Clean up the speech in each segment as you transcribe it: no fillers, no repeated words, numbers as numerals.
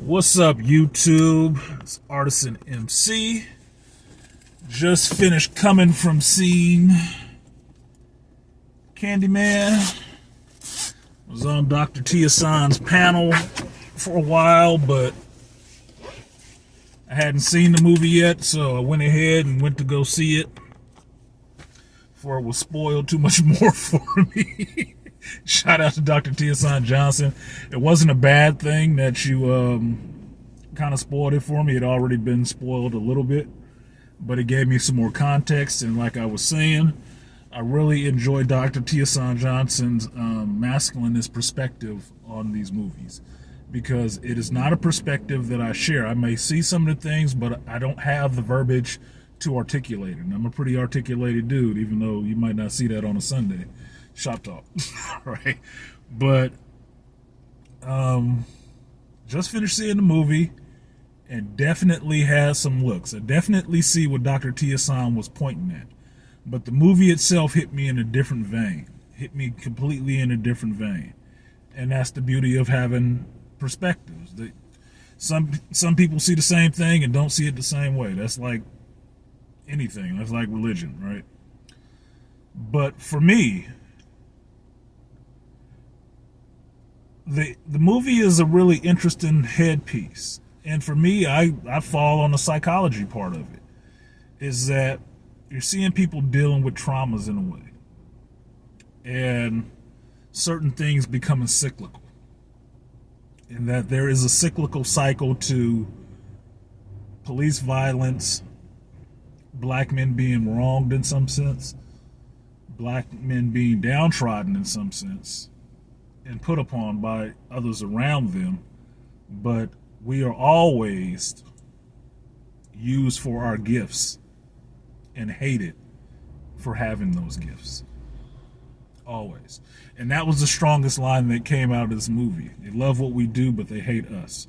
What's up, YouTube? It's Artisan MC. Just finished coming from seeing Candyman. Was on Dr. Artisan's panel for a while, but I hadn't seen the movie yet, so I went ahead and went to go see it before it was spoiled too much more for me. Shout out to Dr. Artisan Johnson. It wasn't a bad thing that you kind of spoiled it for me. It had already been spoiled a little bit, but it gave me some more context. And like I was saying, I really enjoy Dr. Artisan Johnson's masculinist perspective on these movies, because it is not a perspective that I share. I may see some of the things, but I don't have the verbiage to articulate it. And I'm a pretty articulated dude, even though you might not see that on a Sunday. Shop talk. Right? But just finished seeing the movie and definitely has some looks. I definitely see what Dr. Artisan was pointing at. But the movie itself hit me in a different vein. Hit me completely in a different vein. And that's the beauty of having perspectives. Some people see the same thing and don't see it the same way. That's like anything. That's like religion, right? But for me, the movie is a really interesting headpiece. And for me, I fall on the psychology part of it. Is that you're seeing people dealing with traumas in a way. And certain things becoming cyclical. And that there is a cyclical cycle to police violence, black men being wronged in some sense, black men being downtrodden in some sense, and put upon by others around them, but we are always used for our gifts and hated for having those gifts. Always. And that was the strongest line that came out of this movie. They love what we do, but they hate us.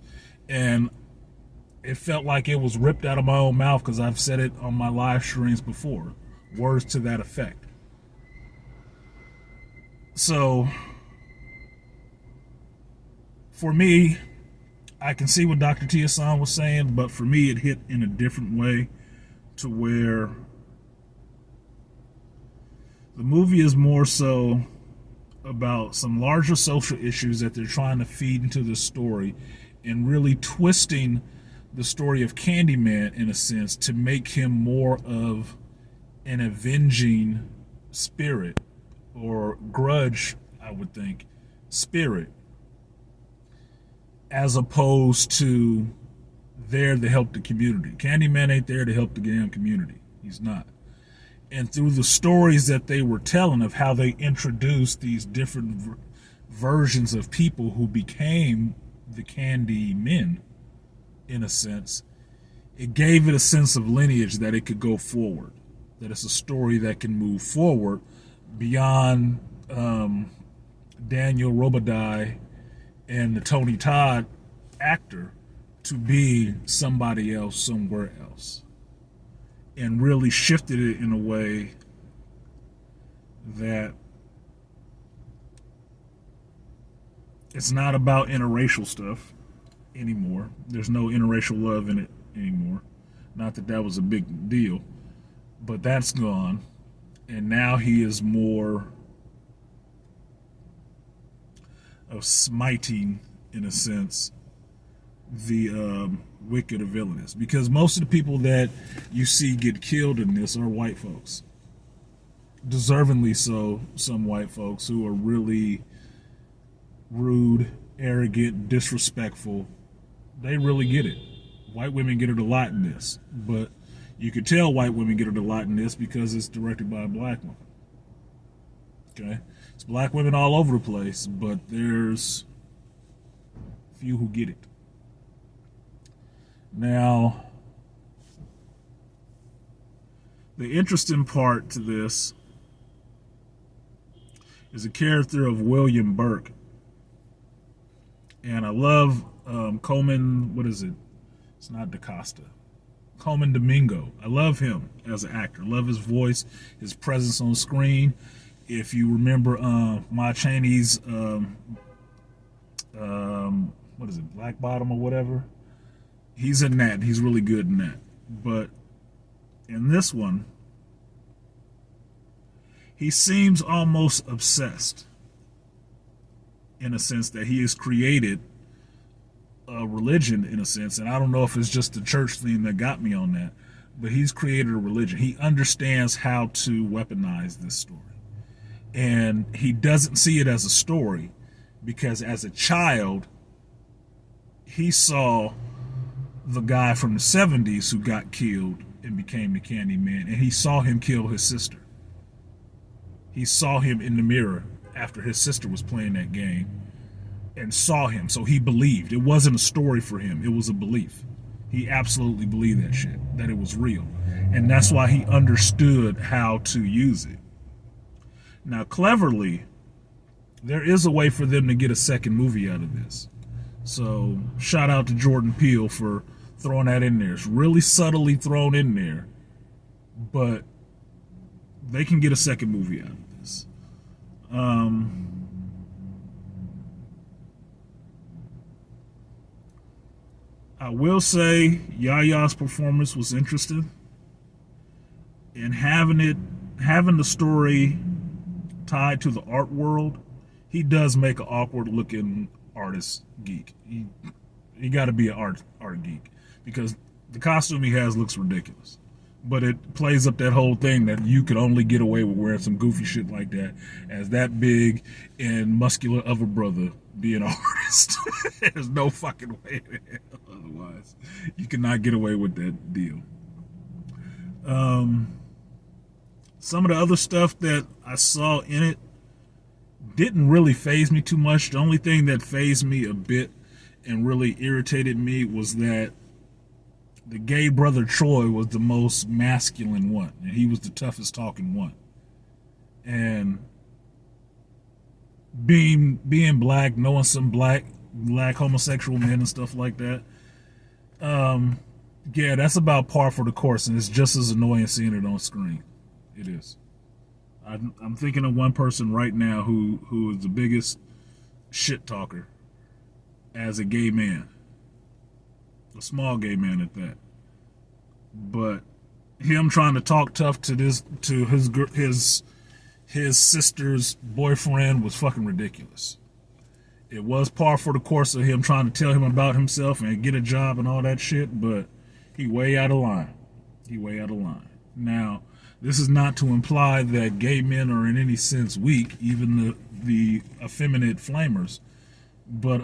And it felt like it was ripped out of my own mouth, because I've said it on my live streams before. Words to that effect. So for me, I can see what Dr. Artisan was saying, but for me, it hit in a different way, to where the movie is more so about some larger social issues that they're trying to feed into the story, and really twisting the story of Candyman, in a sense, to make him more of an avenging spirit, or grudge, I would think, spirit, as opposed to there to help the community. Candyman ain't there to help the damn community. He's not. And through the stories that they were telling of how they introduced these different versions of people who became the Candy Men, in a sense, it gave it a sense of lineage that it could go forward. That it's a story that can move forward beyond Daniel Robitaille and the Tony Todd actor to be somebody else somewhere else, and really shifted it in a way that it's not about interracial stuff anymore. There's no interracial love in it anymore. Not that that was a big deal, but that's gone. And now he is more of smiting, in a sense, the wicked or villainous. Because most of the people that you see get killed in this are white folks. Deservingly so, some white folks who are really rude, arrogant, disrespectful. They really get it. White women get it a lot in this. But you could tell white women get it a lot in this because it's directed by a black woman. Okay? It's black women all over the place, but there's few who get it. Now, the interesting part to this is a character of William Burke. And I love Coleman, what is it? It's not DaCosta. Coleman Domingo. I love him as an actor. Love his voice, his presence on screen. If you remember Ma Chaney's what is it, Black Bottom or whatever. He's in that. He's really good in that. But in this one, he seems almost obsessed in a sense that he has created a religion in a sense. And I don't know if it's just the church thing that got me on that, but he's created a religion. He understands how to weaponize this story. And he doesn't see it as a story because as a child, he saw the guy from the 70s who got killed and became the Candyman, and he saw him kill his sister. He saw him in the mirror after his sister was playing that game and saw him. So he believed. It wasn't a story for him. It was a belief. He absolutely believed that shit, that it was real. And that's why he understood how to use it. Now, cleverly, there is a way for them to get a second movie out of this. So shout out to Jordan Peele for throwing that in there. It's really subtly thrown in there, but they can get a second movie out of this. I will say Yaya's performance was interesting, and having the story tied to the art world, he does make an awkward looking artist geek. He got to be an art geek because the costume he has looks ridiculous. But it plays up that whole thing that you could only get away with wearing some goofy shit like that as that big and muscular of a brother being an artist. There's no fucking way in hell otherwise. You cannot get away with that deal. Some of the other stuff that I saw in it didn't really faze me too much. The only thing that fazed me a bit and really irritated me was that the gay brother Troy was the most masculine one, and he was the toughest talking one. And being black, knowing some black homosexual men and stuff like that, yeah, that's about par for the course, and it's just as annoying seeing it on screen. It is. I'm thinking of one person right now who is the biggest shit talker as a gay man, a small gay man at that. But him trying to talk tough to his sister's boyfriend was fucking ridiculous. It was par for the course of him trying to tell him about himself and get a job and all that shit, but he way out of line. He way out of line. Now, this is not to imply that gay men are in any sense weak, even the effeminate flamers. But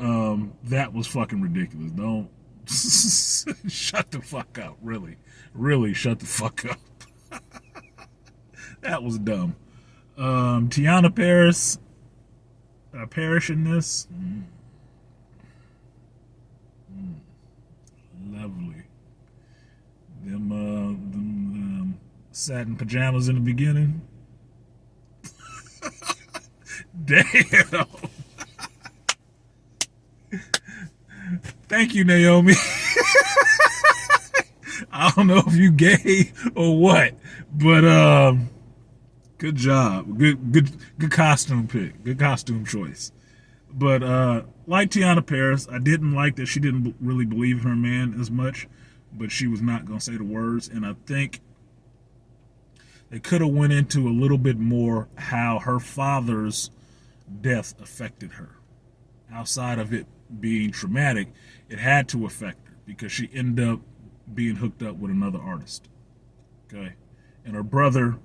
that was fucking ridiculous. Don't shut the fuck up. Really shut the fuck up. That was dumb. Tiana Parrish in this. Lovely. Them satin pajamas in the beginning. Damn. Thank you, Naomi. I don't know if you gay or what, but good job. Good costume pick. Good costume choice. But like Tiana Parrish, I didn't like that she didn't really believe in her man as much, but she was not going to say the words. And I think they could have went into a little bit more how her father's death affected her. Outside of it being traumatic, it had to affect her because she ended up being hooked up with another artist. Okay? And her brother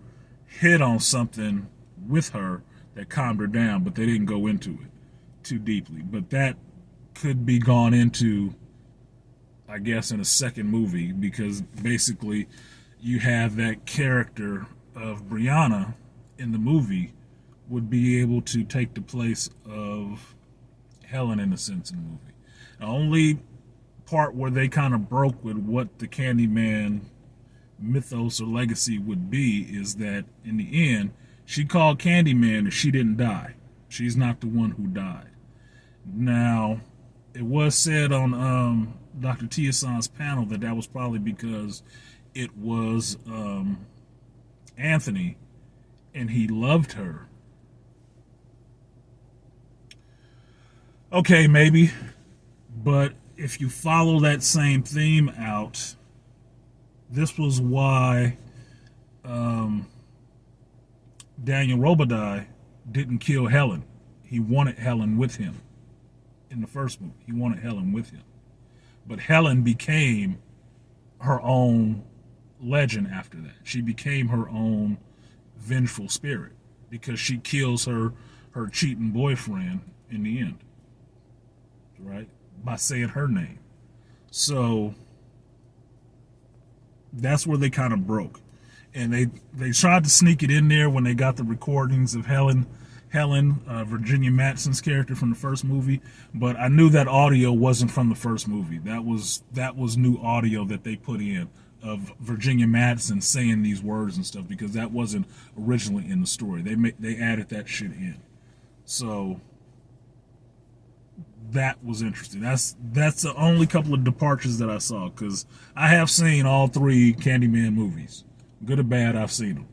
hit on something with her that calmed her down, but they didn't go into it too deeply. But that could be gone into, I guess, in a second movie, because basically you have that character of Brianna in the movie would be able to take the place of Helen in a sense in the movie. The only part where they kind of broke with what the Candyman mythos or legacy would be is that in the end, she called Candyman and she didn't die. She's not the one who died. Now, it was said on Dr. Tiasan's panel that was probably because it was Anthony and he loved her. Okay, maybe. But if you follow that same theme out, this was why Daniel Robitaille didn't kill Helen. He wanted Helen with him in the first movie. He wanted Helen with him. But Helen became her own legend after that. She became her own vengeful spirit because she kills her cheating boyfriend in the end, right? By saying her name. So that's where they kind of broke. And they tried to sneak it in there when they got the recordings of Helen, Virginia Madsen's character from the first movie, but I knew that audio wasn't from the first movie. That was new audio that they put in of Virginia Madsen saying these words and stuff, because that wasn't originally in the story. They added that shit in. So that was interesting. That's the only couple of departures that I saw, because I have seen all 3 Candyman movies. Good or bad, I've seen them.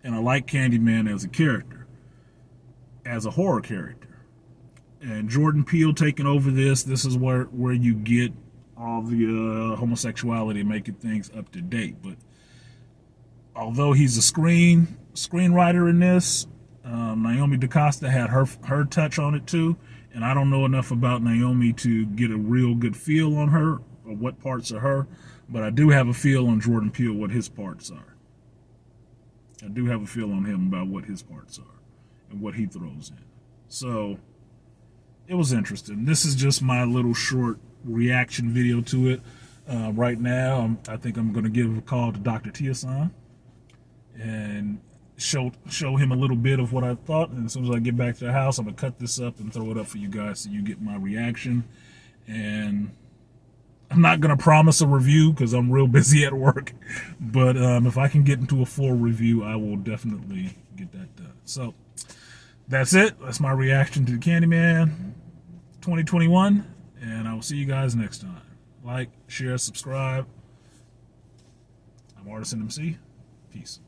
And I like Candyman as a character, as a horror character. And Jordan Peele taking over this is where you get all the homosexuality, making things up to date. But although he's a screenwriter in this, Naomi DaCosta had her touch on it too. And I don't know enough about Naomi to get a real good feel on her or what parts are her, but I do have a feel on Jordan Peele what his parts are. I do have a feel on him about what his parts are and what he throws in. So it was interesting. This is just my little short reaction video to it. Right now, I think I'm going to give a call to Dr. Artisan and show him a little bit of what I thought. And as soon as I get back to the house, I'm going to cut this up and throw it up for you guys so you get my reaction. And I'm not going to promise a review because I'm real busy at work. But if I can get into a full review, I will definitely get that done. So that's it. That's my reaction to Candyman 2021. And I will see you guys next time. Like, share, subscribe. I'm Artisan MC. Peace.